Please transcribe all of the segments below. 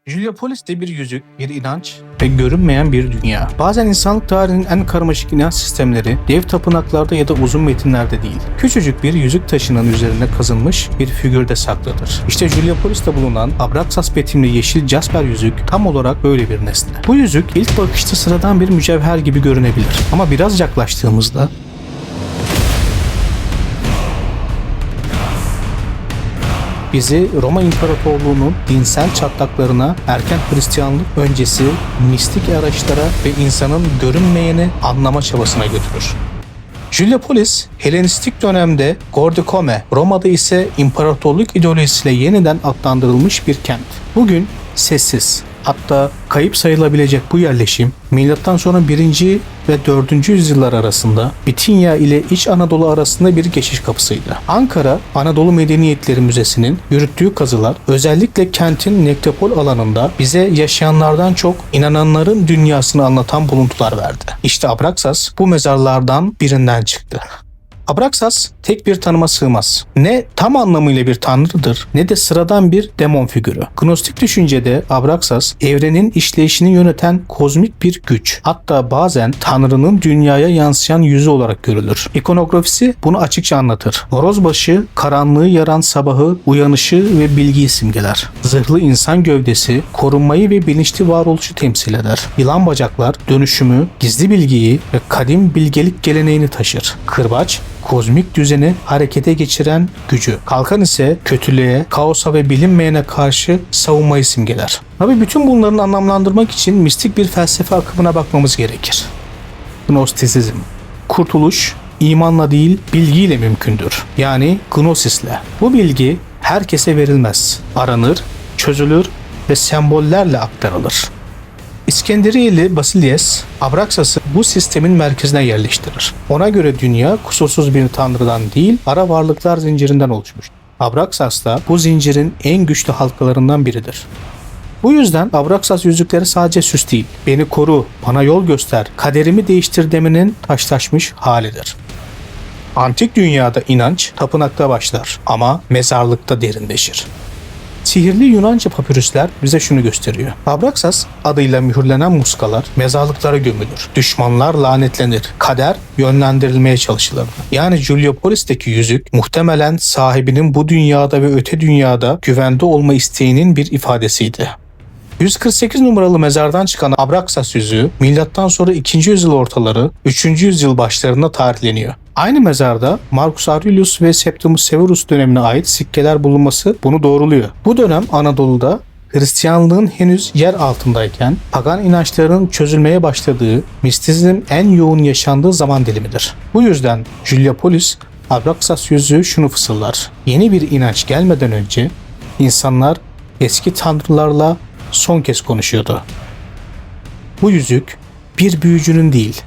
Juliopolis de bir yüzük, bir inanç ve görünmeyen bir dünya. Bazen insanlık tarihinin en karmaşık inanç sistemleri dev tapınaklarda ya da uzun metinlerde değil, küçücük bir yüzük taşının üzerine kazınmış bir figürde saklıdır. İşte Juliopolis'te bulunan Abraxas betimli yeşil jasper yüzük tam olarak böyle bir nesne. Bu yüzük ilk bakışta sıradan bir mücevher gibi görünebilir ama biraz yaklaştığımızda bizi Roma İmparatorluğu'nun dinsel çatlaklarına, erken Hristiyanlık öncesi mistik araçlara ve insanın görünmeyeni anlama çabasına götürür. Juliopolis, Helenistik dönemde Gordikome, Roma'da ise imparatorluk ideolojisiyle yeniden adlandırılmış bir kent. Bugün sessiz, hatta kayıp sayılabilecek bu yerleşim, M.Ö. 1. ve 4. yüzyıllar arasında Bitinya ile İç Anadolu arasında bir geçiş kapısıydı. Ankara Anadolu Medeniyetleri Müzesi'nin yürüttüğü kazılar özellikle kentin nekropol alanında bize yaşayanlardan çok inananların dünyasını anlatan buluntular verdi. İşte Abraxas bu mezarlardan birinden çıktı. Abraxas tek bir tanıma sığmaz. Ne tam anlamıyla bir tanrıdır ne de sıradan bir demon figürü. Gnostik düşüncede Abraxas evrenin işleyişini yöneten kozmik bir güç. Hatta bazen tanrının dünyaya yansıyan yüzü olarak görülür. İkonografisi bunu açıkça anlatır. Horozbaşı karanlığı yaran sabahı, uyanışı ve bilgiyi simgeler. Zırhlı insan gövdesi korunmayı ve bilinçli varoluşu temsil eder. Yılan bacaklar dönüşümü, gizli bilgiyi ve kadim bilgelik geleneğini taşır. Kırbaç kozmik düzeni harekete geçiren gücü. Kalkan ise kötülüğe, kaosa ve bilinmeyene karşı savunmayı simgeler. Tabii bütün bunların anlamlandırmak için mistik bir felsefe akımına bakmamız gerekir. Gnostisizm. Kurtuluş, imanla değil bilgiyle mümkündür. Yani gnosisle. Bu bilgi herkese verilmez. Aranır, çözülür ve sembollerle aktarılır. İskenderiyeli Basilies, Abraxas'ı bu sistemin merkezine yerleştirir. Ona göre dünya kusursuz bir tanrıdan değil, ara varlıklar zincirinden oluşmuş. Abraxas da bu zincirin en güçlü halkalarından biridir. Bu yüzden Abraxas yüzükleri sadece süs değil, beni koru, bana yol göster, kaderimi değiştir demenin taşlaşmış halidir. Antik dünyada inanç tapınakta başlar ama mezarlıkta derinleşir. Sihirli Yunanca papirüsler bize şunu gösteriyor. Abraxas adıyla mühürlenen muskalar mezarlıklara gömülür. Düşmanlar lanetlenir. Kader yönlendirilmeye çalışılır. Yani Juliopolis'teki yüzük muhtemelen sahibinin bu dünyada ve öte dünyada güvende olma isteğinin bir ifadesiydi. 148 numaralı mezardan çıkan Abraxas yüzüğü M.Ö. 2. yüzyıl ortaları 3. yüzyıl başlarında tarihleniyor. Aynı mezarda Marcus Aurelius ve Septimus Severus dönemine ait sikkeler bulunması bunu doğruluyor. Bu dönem Anadolu'da Hristiyanlığın henüz yer altındayken pagan inançların çözülmeye başladığı, mistizm en yoğun yaşandığı zaman dilimidir. Bu yüzden Juliopolis, Abraxas yüzüğü şunu fısıldar. Yeni bir inanç gelmeden önce insanlar eski tanrılarla son kez konuşuyordu. Bu yüzük bir büyücünün değil,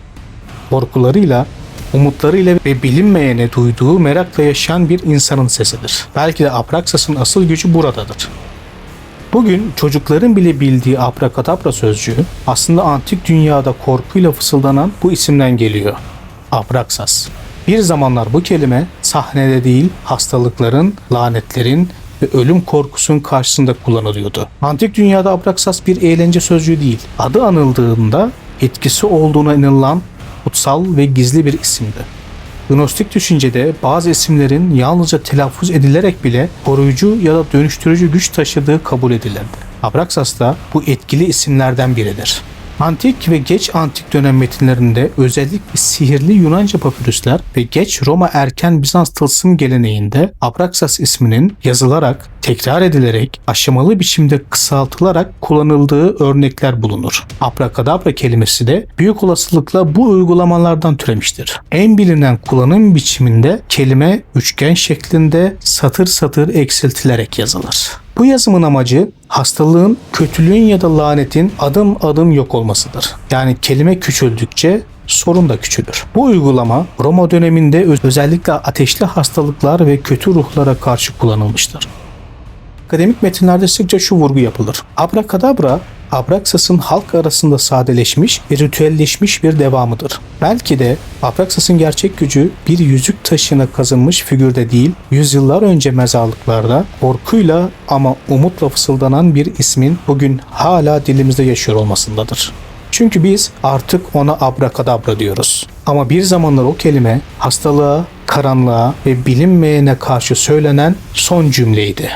korkularıyla, umutlarıyla ve bilinmeyene duyduğu merakla yaşayan bir insanın sesidir. Belki de Abraxas'ın asıl gücü buradadır. Bugün çocukların bile bildiği abrakadabra sözcüğü aslında antik dünyada korkuyla fısıldanan bu isimden geliyor. Abraxas. Bir zamanlar bu kelime sahnede değil hastalıkların, lanetlerin ve ölüm korkusunun karşısında kullanılıyordu. Antik dünyada Abraxas bir eğlence sözcüğü değil, adı anıldığında etkisi olduğuna inanılan kutsal ve gizli bir isimdi. Gnostik düşüncede bazı isimlerin yalnızca telaffuz edilerek bile koruyucu ya da dönüştürücü güç taşıdığı kabul edilirdi. Abraxas da bu etkili isimlerden biridir. Antik ve geç antik dönem metinlerinde özellikle sihirli Yunanca papirüsler ve geç Roma erken Bizans tılsım geleneğinde Abraxas isminin yazılarak, tekrar edilerek, aşamalı biçimde kısaltılarak kullanıldığı örnekler bulunur. Abrakadabra kelimesi de büyük olasılıkla bu uygulamalardan türemiştir. En bilinen kullanım biçiminde kelime üçgen şeklinde satır satır eksiltilerek yazılır. Bu yazımın amacı hastalığın, kötülüğün ya da lanetin adım adım yok olmasıdır. Yani kelime küçüldükçe sorun da küçülür. Bu uygulama Roma döneminde özellikle ateşli hastalıklar ve kötü ruhlara karşı kullanılmıştır. Akademik metinlerde sıkça şu vurgu yapılır. Abrakadabra Abraxas'ın halk arasında sadeleşmiş ve ritüelleşmiş bir devamıdır. Belki de Abraxas'ın gerçek gücü bir yüzük taşına kazınmış figürde değil, yüzyıllar önce mezarlıklarda korkuyla ama umutla fısıldanan bir ismin bugün hala dilimizde yaşıyor olmasındadır. Çünkü biz artık ona abrakadabra diyoruz. Ama bir zamanlar o kelime hastalığa, karanlığa ve bilinmeyene karşı söylenen son cümleydi.